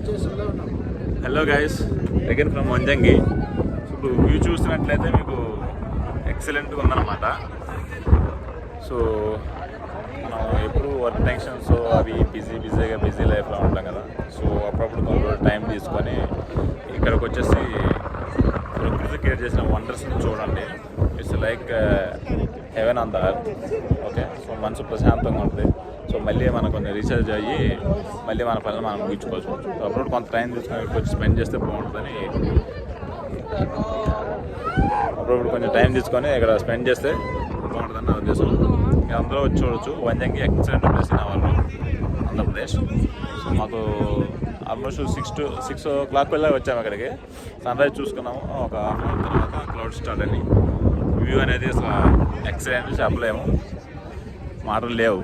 స్టేషన్లో ఉన్నాం. Hello guys, again from Vanjangi. ఇప్పుడు వ్యూ చూసినట్లయితే మీకు ఎక్సలెంట్గా ఉందన్నమాట. సో మనం ఎప్పుడు వర్క్ టెన్షన్స్ అవి బిజీ లైఫ్లో ఉంటాం కదా. సో అప్పుడప్పుడు కొన్ని రోజులు టైం తీసుకొని ఇక్కడికి వచ్చేసి ప్రకృతి క్రియేట్ చేసిన వండర్స్ని చూడండి. It's like heaven on the earth. Okay, so మనసు ప్రశాంతంగా ఉంటుంది. సో మళ్ళీ మనం కొంచెం రీఛార్జ్ అయ్యి మళ్ళీ మన పనులు మనం ముగించుకోవచ్చు. సో అప్పుడు కొంత టైం తీసుకొని వచ్చి స్పెండ్ చేస్తే బాగుంటుందని, అప్పుడప్పుడు కొంచెం టైం తీసుకొని ఇక్కడ స్పెండ్ చేస్తే బాగుంటుందని నా ఉద్దేశం. ఇంకా అందరూ వచ్చి చూడవచ్చు. Vanjangi excellent place in our Andhra Pradesh. So మాకు ఆల్మోస్ట్ 6 o'clock వెళ్ళి వచ్చాము అక్కడికి. సన్ రైజ్ చూసుకున్నాము. ఒక హాఫ్ అన్ అవర్ తర్వాత క్లౌడ్ స్టార్ట్ అని వ్యూ అనేది అసలు ఎక్సలెంట్, చెప్పలేము, మాటలు లేవు.